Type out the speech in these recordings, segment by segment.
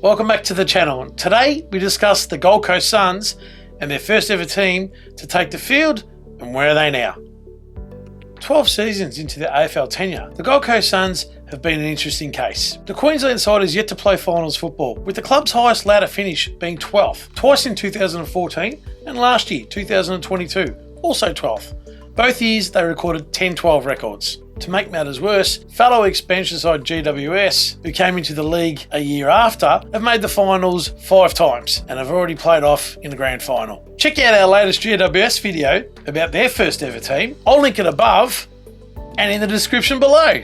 Welcome back to the channel. Today we discuss the Gold Coast Suns and their first ever team to take the field, and where are they now? 12 seasons into their AFL tenure, the Gold Coast Suns have been an interesting case. The Queensland side is yet to play finals football, with the club's highest ladder finish being 12th, twice in 2014 and last year, 2022, also 12th. Both years they recorded 10-12 records. To make matters worse, fellow expansion side GWS, who came into the league a year after, have made the finals 5 times and have already played off in the grand final. Check out our latest GWS video about their first ever team. I'll link it above and in the description below.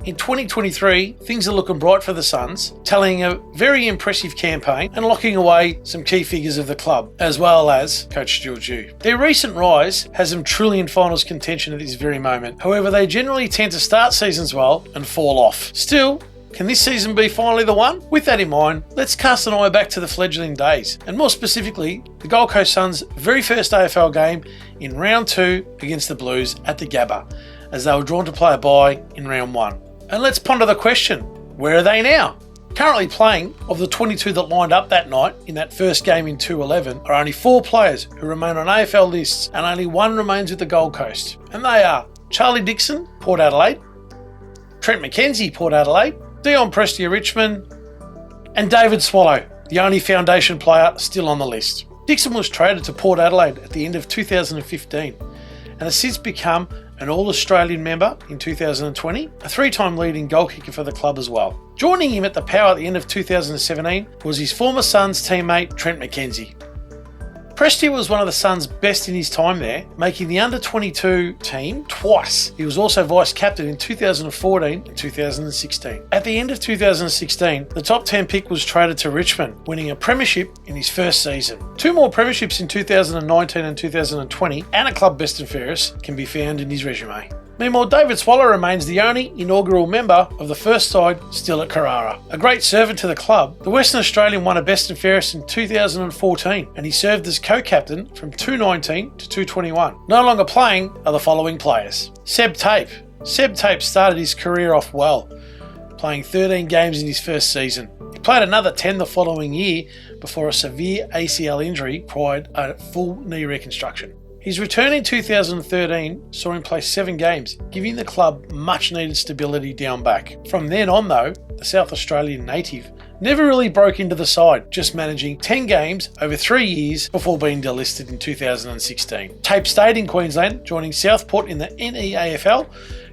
In 2023, things are looking bright for the Suns, telling a very impressive campaign and locking away some key figures of the club, as well as Coach Stuart Dew. Their recent rise has them truly in finals contention at this very moment. However, they generally tend to start seasons well and fall off. Still, can this season be finally the one? With that in mind, let's cast an eye back to the fledgling days, and more specifically, the Gold Coast Suns' very first AFL game in round 2 against the Blues at the Gabba, as they were drawn to play a bye in round 1. And let's ponder the question, where are they now? Currently playing, of the 22 that lined up that night in that first game in 2-11, are only 4 players who remain on AFL lists, and only 1 remains with the Gold Coast. And they are Charlie Dixon, Port Adelaide, Trent McKenzie, Port Adelaide, Dion Prestia, Richmond, and David Swallow, the only foundation player still on the list. Dixon was traded to Port Adelaide at the end of 2015 and has since become an All-Australian member in 2020, a 3-time leading goal kicker for the club as well. Joining him at the Power at the end of 2017 was his former Suns teammate Trent McKenzie. Prestia was one of the Suns' best in his time there, making the under-22 team twice. He was also vice-captain in 2014 and 2016. At the end of 2016, the top 10 pick was traded to Richmond, winning a premiership in his first season. 2 more premierships in 2019 and 2020, and a club best and fairest can be found in his resume. Meanwhile, David Swallow remains the only inaugural member of the first side still at Carrara. A great servant to the club, the Western Australian won a best and fairest in 2014 and he served as co-captain from 2019 to 2021. No longer playing are the following players. Seb Tape. Seb Tape started his career off well, playing 13 games in his first season. He played another 10 the following year before a severe ACL injury required a full knee reconstruction. His return in 2013 saw him play 7 games, giving the club much needed stability down back. From then on though, the South Australian native never really broke into the side, just managing 10 games over 3 years before being delisted in 2016. Tape stayed in Queensland, joining Southport in the NEAFL,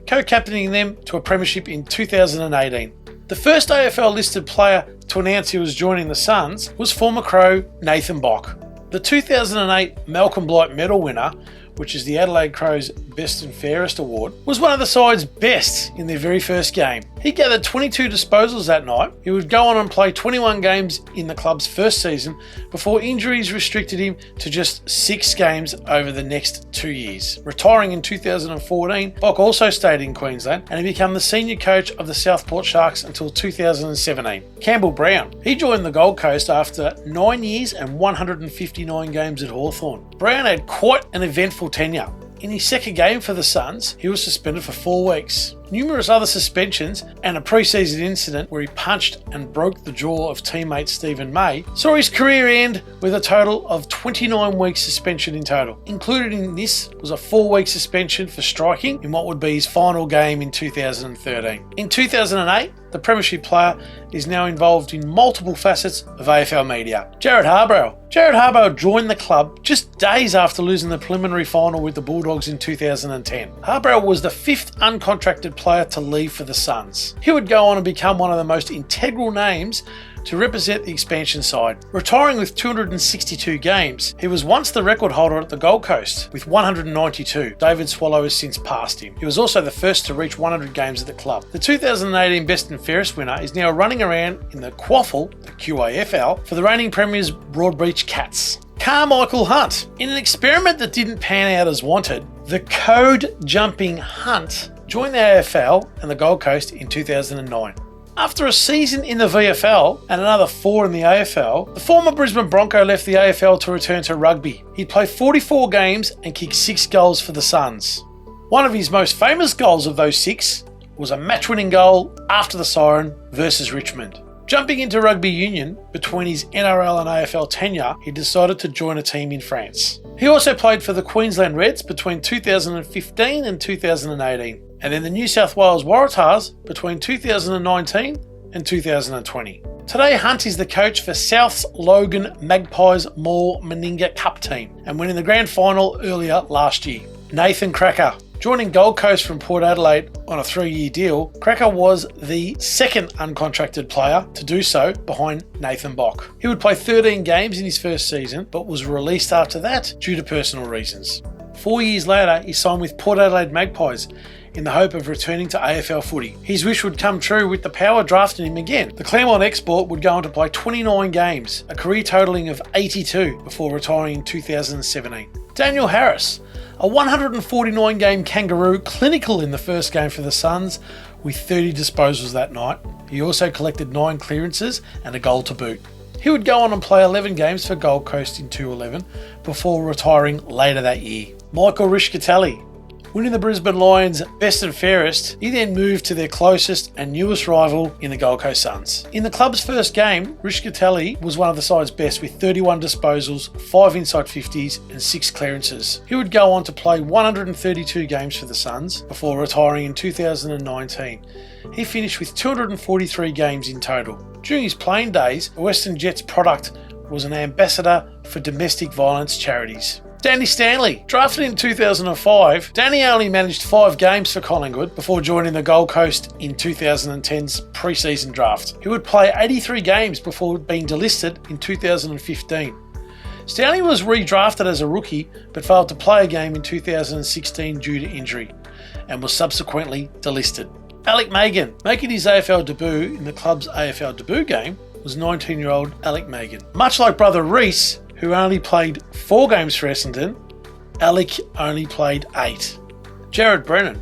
co-captaining them to a premiership in 2018. The first AFL listed player to announce he was joining the Suns was former Crow Nathan Bach. The 2008 Malcolm Blight Medal winner, which is the Adelaide Crows Best and Fairest Award, was one of the side's best in their very first game. He gathered 22 disposals that night. He would go on and play 21 games in the club's first season before injuries restricted him to just 6 games over the next 2 years. Retiring in 2014, Bach also stayed in Queensland and he became the senior coach of the Southport Sharks until 2017. Campbell Brown. He joined the Gold Coast after 9 years and 159 games at Hawthorn. Brown had quite an eventful tenure. In his second game for the Suns, he was suspended for 4 weeks. Numerous other suspensions and a pre-season incident where he punched and broke the jaw of teammate Stephen May saw his career end with a total of 29 weeks suspension in total. Included in this was a 4-week suspension for striking in what would be his final game in 2013. In 2008, the premiership player is now involved in multiple facets of AFL media. Jared Harbrow. Jared Harbrow joined the club just days after losing the preliminary final with the Bulldogs in 2010. Harbrow was the 5th uncontracted player to leave for the Suns. He would go on and become one of the most integral names to represent the expansion side. Retiring with 262 games, he was once the record holder at the Gold Coast with 192. David Swallow has since passed him. He was also the first to reach 100 games at the club. The 2018 Best and Fairest winner is now running around in the QAFL, the QAFL, for the reigning premiers Broadbeach Cats. Karmichael Hunt. In an experiment that didn't pan out as wanted, the code-jumping Hunt joined the AFL and the Gold Coast in 2009. After a season in the VFL and another 4 in the AFL, the former Brisbane Bronco left the AFL to return to rugby. He played 44 games and kicked 6 goals for the Suns. One of his most famous goals of those 6 was a match-winning goal after the siren versus Richmond. Jumping into rugby union, between his NRL and AFL tenure, he decided to join a team in France. He also played for the Queensland Reds between 2015 and 2018, and then the New South Wales Waratahs between 2019 and 2020. Today, Hunt is the coach for South's Logan Magpies Maul Meninga Cup team and winning the grand final earlier last year. Nathan Cracker. Joining Gold Coast from Port Adelaide on a 3-year deal, Cracker was the second uncontracted player to do so behind Nathan Bach. He would play 13 games in his first season, but was released after that due to personal reasons. 4 years later, he signed with Port Adelaide Magpies in the hope of returning to AFL footy. His wish would come true with the Power drafting him again. The Claremont export would go on to play 29 games, a career totalling of 82 before retiring in 2017. Daniel Harris. A 149-game Kangaroo, clinical in the first game for the Suns with 30 disposals that night. He also collected 9 clearances and a goal to boot. He would go on and play 11 games for Gold Coast in 2011 before retiring later that year. Michael Rishkatelli. Winning the Brisbane Lions best and fairest, he then moved to their closest and newest rival in the Gold Coast Suns. In the club's first game, Rishkatelli was one of the side's best with 31 disposals, 5 inside 50s and 6 clearances. He would go on to play 132 games for the Suns before retiring in 2019. He finished with 243 games in total. During his playing days, the Western Jets product was an ambassador for domestic violence charities. Danny Stanley. Drafted in 2005, Danny only managed 5 games for Collingwood before joining the Gold Coast in 2010's pre-season draft. He would play 83 games before being delisted in 2015. Stanley was redrafted as a rookie but failed to play a game in 2016 due to injury and was subsequently delisted. Alec Megan, making his AFL debut in the club's AFL debut game, was 19-year-old Alec Megan. Much like brother Reese, who only played 4 games for Essendon, Alec only played 8. Jared Brennan,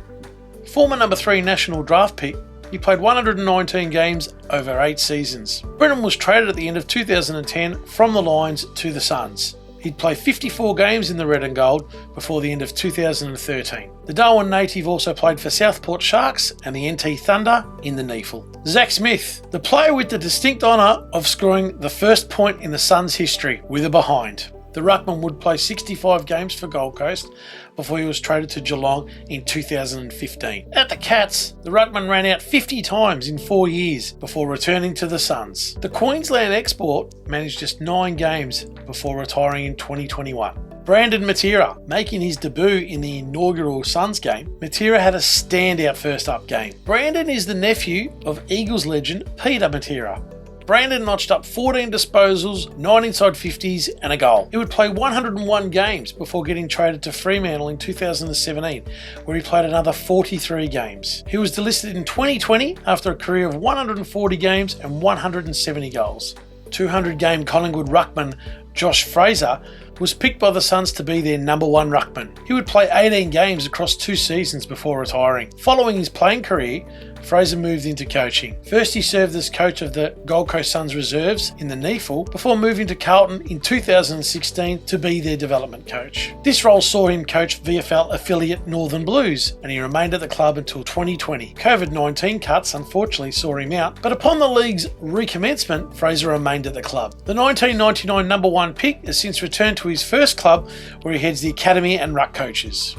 former number 3 national draft pick, he played 119 games over 8 seasons. Brennan was traded at the end of 2010 from the Lions to the Suns. He'd play 54 games in the red and gold before the end of 2013. The Darwin native also played for Southport Sharks and the NT Thunder in the NEAFL. Zach Smith, the player with the distinct honour of scoring the first point in the Suns' history with a behind. The ruckman would play 65 games for Gold Coast before he was traded to Geelong in 2015. At the Cats, the ruckman ran out 50 times in 4 years before returning to the Suns. The Queensland export managed just 9 games before retiring in 2021. Brandon Matera, making his debut in the inaugural Suns game, Matera had a standout first up game. Brandon is the nephew of Eagles legend Peter Matera. Brandon notched up 14 disposals, 9 inside 50s and a goal. He would play 101 games before getting traded to Fremantle in 2017, where he played another 43 games. He was delisted in 2020 after a career of 140 games and 170 goals. 200-game Collingwood ruckman Josh Fraser was picked by the Suns to be their number 1 ruckman. He would play 18 games across 2 seasons before retiring. Following his playing career, Fraser moved into coaching. First, he served as coach of the Gold Coast Suns reserves in the NEAFL before moving to Carlton in 2016 to be their development coach. This role saw him coach VFL affiliate Northern Blues, and he remained at the club until 2020. COVID-19 cuts unfortunately saw him out, but upon the league's recommencement, Fraser remained at the club. The 1999 number 1 pick has since returned to his first club, where he heads the academy and ruck coaches.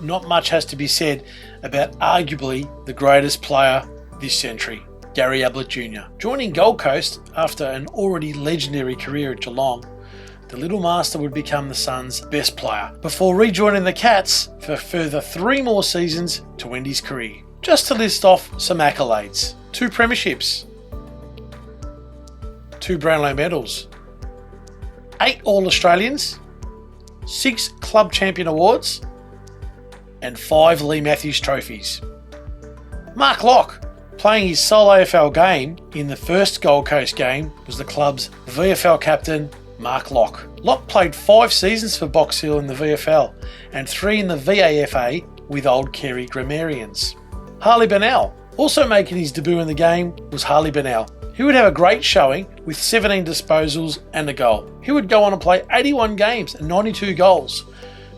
Not much has to be said about arguably the greatest player this century, Gary Ablett Jr. Joining Gold Coast after an already legendary career at Geelong, the Little Master would become the Suns' best player, before rejoining the Cats for a further 3 more seasons to end his career. Just to list off some accolades: 2 premierships, 2 Brownlow medals, 8 All-Australians, 6 Club Champion Awards, and 5 Lee Matthews trophies. Mark Locke, playing his sole AFL game in the first Gold Coast game, was the club's VFL captain, Mark Locke. Locke played 5 seasons for Box Hill in the VFL and 3 in the VAFA with Old Kerry Grammarians. Harley Bennell, also making his debut in the game, was Harley Bennell. He would have a great showing with 17 disposals and a goal. He would go on and play 81 games and 92 goals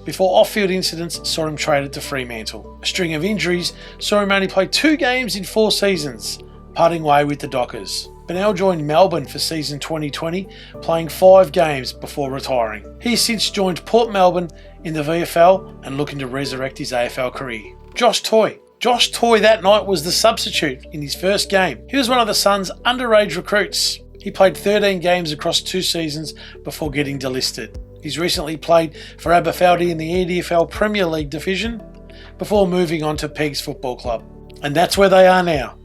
before off-field incidents saw him traded to Fremantle. A string of injuries saw him only play 2 games in 4 seasons, parting way with the Dockers. Bennell joined Melbourne for season 2020, playing 5 games before retiring. He's since joined Port Melbourne in the VFL and looking to resurrect his AFL career. Josh Toy. Josh Toy that night was the substitute in his first game. He was one of the Suns' underage recruits. He played 13 games across 2 seasons before getting delisted. He's recently played for Aberfeldy in the EDFL Premier League division before moving on to Pegs Football Club. And that's where they are now.